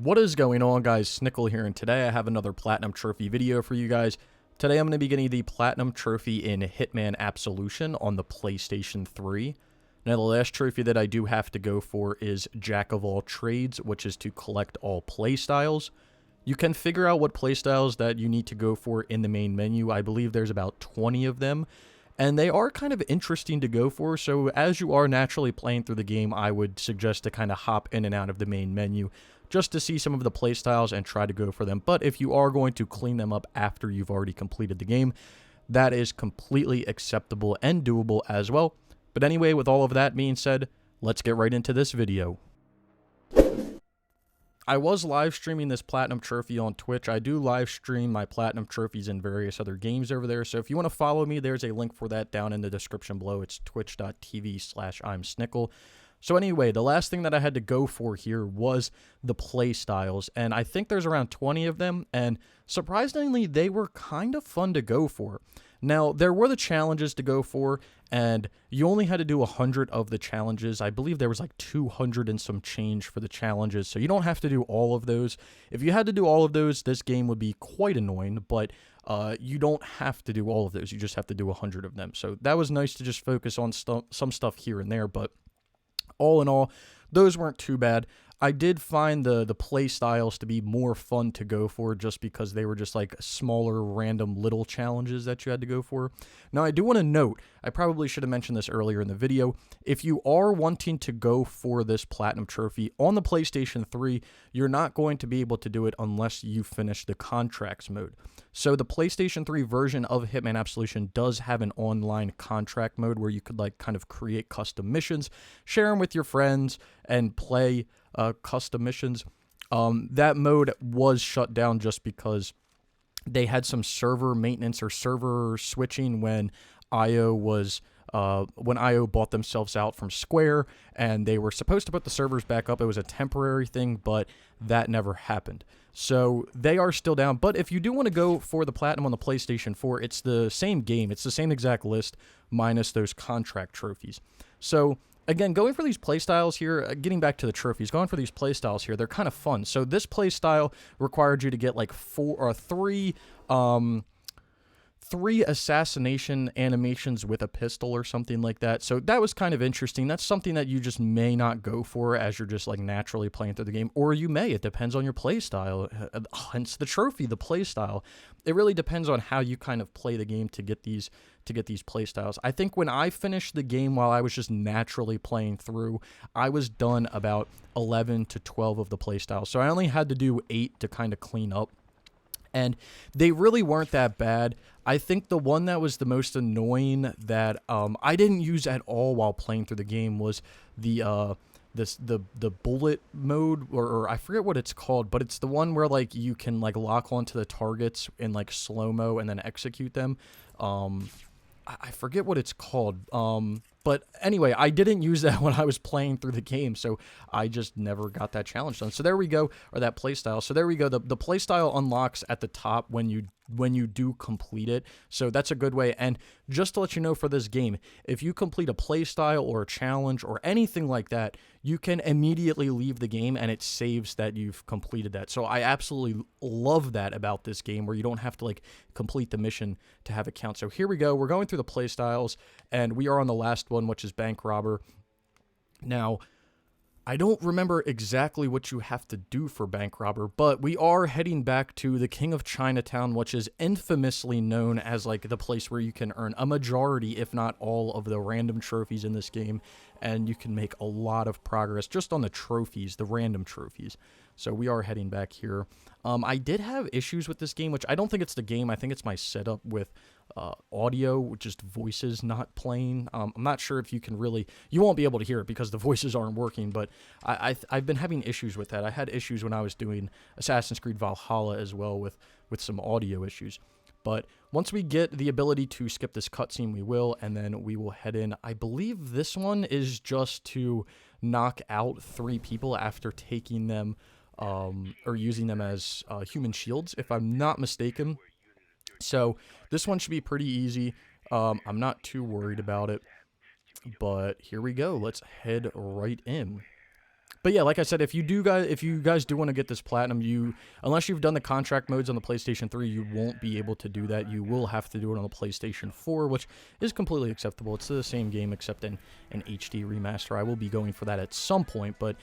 What is going on, guys? Snickel here, and today I have another Platinum Trophy video for you guys. Today I'm going to be getting the Platinum Trophy in Hitman Absolution on the PlayStation 3. Now, the last trophy that I do have to go for is Jack of all Trades, which is to collect all playstyles. You can figure out what playstyles that you need to go for in the main menu. I believe there's about 20 of them, and they are kind of interesting to go for. So as you are naturally playing through the game, I would suggest to kind of hop in and out of the main menu just to see some of the playstyles and try to go for them. But if you are going to clean them up after you've already completed the game, that is completely acceptable and doable as well. But anyway, with all of that being said, let's get right into this video. I was live streaming this Platinum Trophy on Twitch. I do live stream my Platinum Trophies in various other games over there. So if you want to follow me, there's a link for that down in the description below. It's twitch.tv/I'mSnickel. So anyway, the last thing that I had to go for here was the play styles, and I think there's around 20 of them, and surprisingly, they were kind of fun to go for. Now, there were the challenges to go for, and you only had to do 100 of the challenges. I believe there was like 200 and some change for the challenges, so you don't have to do all of those. If you had to do all of those, this game would be quite annoying, but you don't have to do all of those. You just have to do 100 of them. So that was nice to just focus on some stuff here and there, but all in all, those weren't too bad. I did find the play styles to be more fun to go for just because they were just like smaller, random little challenges that you had to go for. Now, I do want to note, I probably should have mentioned this earlier in the video, if you are wanting to go for this Platinum Trophy on the PlayStation 3, you're not going to be able to do it unless you finish the contracts mode. So the PlayStation 3 version of Hitman Absolution does have an online contract mode where you could like kind of create custom missions, share them with your friends, and play custom missions. That mode was shut down just because they had some server maintenance or server switching when IO bought themselves out from Square, and they were supposed to put the servers back up. It was a temporary thing, but that never happened. So they are still down. But if you do want to go for the Platinum on the PlayStation 4, it's the same game. It's the same exact list minus those contract trophies. So again, going for these playstyles here, getting back to the trophies, going for these playstyles here, they're kind of fun. So this playstyle required you to get like three assassination animations with a pistol or something like that. So that was kind of interesting. That's something that you just may not go for as you're just like naturally playing through the game, or you may. It depends on your playstyle. Hence the trophy, the playstyle. It really depends on how you kind of play the game to get these playstyles. I think when I finished the game while I was just naturally playing through, I was done about 11 to 12 of the playstyles. So I only had to do 8 to kind of clean up. And they really weren't that bad. I think the one that was the most annoying that I didn't use at all while playing through the game was the bullet mode, or I forget what it's called, but it's the one where like you can like lock onto the targets in like slow-mo and then execute them. I forget what it's called. But anyway, I didn't use that when I was playing through the game, so I just never got that challenge done. So there we go, or that playstyle. So there we go. The playstyle unlocks at the top when you do complete it. So that's a good way. And just to let you know, for this game, if you complete a playstyle or a challenge or anything like that, you can immediately leave the game and it saves that you've completed that. So I absolutely love that about this game, where you don't have to like complete the mission to have it count. So here we go. We're going through the playstyles, and we are on the last one, which is bank robber. Now, I don't remember exactly what you have to do for bank robber, but we are heading back to the King of Chinatown, which is infamously known as like the place where you can earn a majority, if not all, of the random trophies in this game, and you can make a lot of progress just on the trophies, the random trophies. So we are heading back here. I did have issues with this game, which I don't think it's the game. I think it's my setup with audio, just voices not playing. I'm not sure if you can really, you won't be able to hear it because the voices aren't working, but I've been having issues with that. I had issues when I was doing Assassin's Creed Valhalla as well with some audio issues. But once we get the ability to skip this cutscene, we will, and then we will head in. I believe this one is just to knock out 3 people after taking them or using them as human shields, if I'm not mistaken. So this one should be pretty easy. I'm not too worried about it, but here we go. Let's head right in. But yeah, like I said, if you guys do want to get this platinum, unless you've done the contract modes on the PlayStation 3, you won't be able to do that. You will have to do it on the PlayStation 4, which is completely acceptable. It's the same game except in an HD remaster. I will be going for that at some point, but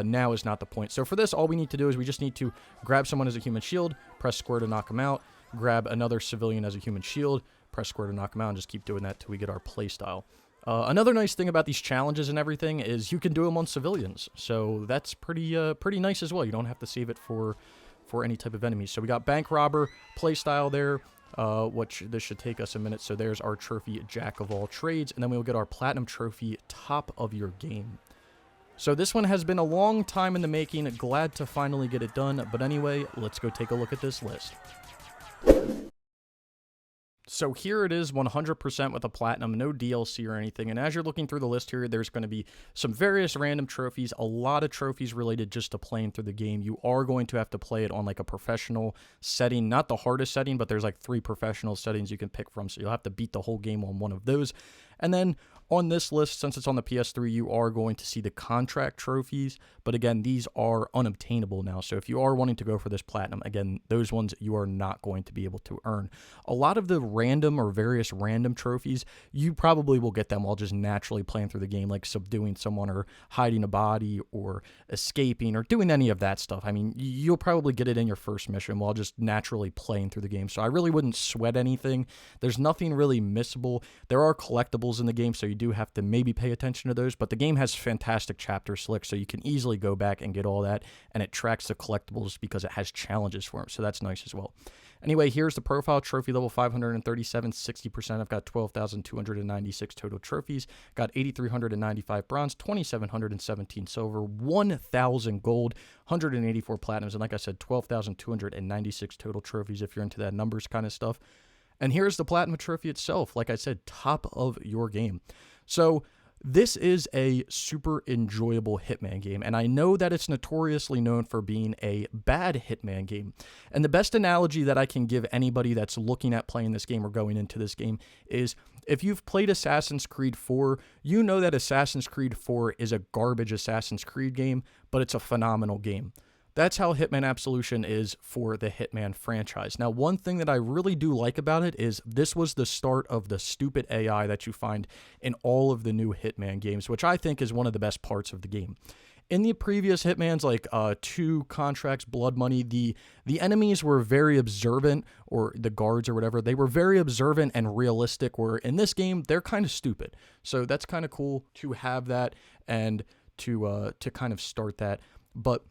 now is not the point. So for this, all we need to do is we just need to grab someone as a human shield, press square to knock them out, grab another civilian as a human shield, press square to knock them out, and just keep doing that till we get our playstyle. Another nice thing about these challenges and everything is you can do them on civilians, so that's pretty nice as well. You don't have to save it for any type of enemies. So we got bank robber playstyle there, which this should take us a minute. So there's our trophy jack of all trades, and then we'll get our platinum trophy top of your game. So this one has been a long time in the making. Glad to finally get it done. But anyway, let's go take a look at this list. So here it is, 100% with a platinum, no DLC or anything. And as you're looking through the list here, there's going to be some various random trophies, a lot of trophies related just to playing through the game. You are going to have to play it on like a professional setting, not the hardest setting, but there's like 3 professional settings you can pick from. So you'll have to beat the whole game on one of those. And then on this list, since it's on the PS3, you are going to see the contract trophies. But again, these are unobtainable now. So if you are wanting to go for this platinum, again, those ones you are not going to be able to earn. A lot of the random or various random trophies, you probably will get them while just naturally playing through the game, like subduing someone or hiding a body or escaping or doing any of that stuff. I mean, you'll probably get it in your first mission while just naturally playing through the game. So I really wouldn't sweat anything. There's nothing really missable. There are collectibles in the game, so you do have to maybe pay attention to those, but the game has fantastic chapter select, so you can easily go back and get all that, and it tracks the collectibles because it has challenges for them, so that's nice as well. Anyway, here's the profile. Trophy level 537, 60%. I've got 12,296 total trophies, got 8,395 bronze, 2,717 silver, 1,000 gold, 184 platinums, and like I said, 12,296 total trophies if you're into that numbers kind of stuff. And here's the platinum trophy itself. Like I said, top of your game. So this is a super enjoyable Hitman game, and I know that it's notoriously known for being a bad Hitman game. And the best analogy that I can give anybody that's looking at playing this game or going into this game is if you've played Assassin's Creed 4, you know that Assassin's Creed 4 is a garbage Assassin's Creed game, but it's a phenomenal game. That's how Hitman Absolution is for the Hitman franchise. Now, one thing that I really do like about it is this was the start of the stupid AI that you find in all of the new Hitman games, which I think is one of the best parts of the game. In the previous Hitmans, like 2 Contracts, Blood Money, the enemies were very observant, or the guards or whatever, they were very observant and realistic, where in this game, they're kind of stupid. So that's kind of cool to have that and to kind of start that. But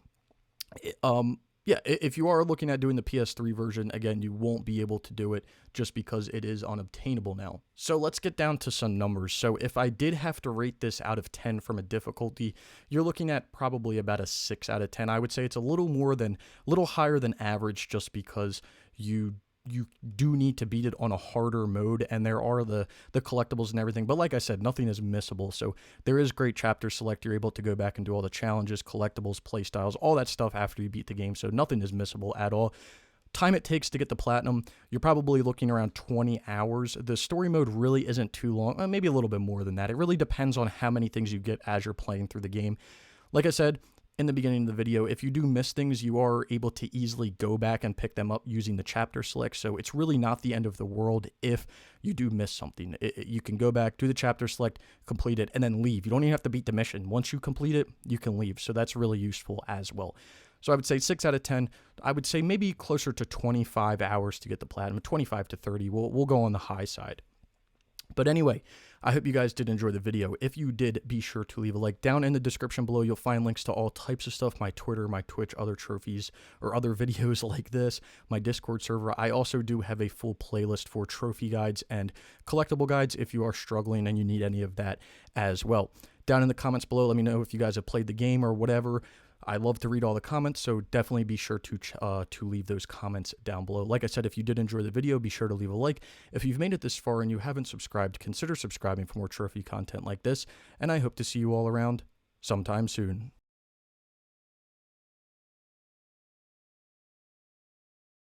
yeah, if you are looking at doing the PS3 version, again, you won't be able to do it just because it is unobtainable now. So let's get down to some numbers. So if I did have to rate this out of 10 from a difficulty, you're looking at probably about a 6 out of 10. I would say it's a little higher than average just because you do need to beat it on a harder mode, and there are the collectibles and everything, but like I said, nothing is missable. So there is great chapter select. You're able to go back and do all the challenges, collectibles, playstyles, all that stuff after you beat the game, so nothing is missable at all. Time it takes to get the platinum, you're probably looking around 20 hours. The story mode really isn't too long, maybe a little bit more than that. It really depends on how many things you get as you're playing through the game. Like I said in the beginning of the video, if you do miss things, you are able to easily go back and pick them up using the chapter select, so it's really not the end of the world if you do miss something. You can go back, do the chapter select, complete it, and then leave. You don't even have to beat the mission. Once you complete it, you can leave, so that's really useful as well. So I would say 6 out of 10. I would say maybe closer to 25 hours to get the platinum, 25 to 30. We'll go on the high side. But anyway, I hope you guys did enjoy the video. If you did, be sure to leave a like. Down in the description below, you'll find links to all types of stuff, my Twitter, my Twitch, other trophies, or other videos like this, my Discord server. I also do have a full playlist for trophy guides and collectible guides if you are struggling and you need any of that as well. Down in the comments below, let me know if you guys have played the game or whatever. I love to read all the comments, so definitely be sure to leave those comments down below. Like I said, if you did enjoy the video, be sure to leave a like. If you've made it this far and you haven't subscribed, consider subscribing for more trophy content like this, and I hope to see you all around sometime soon.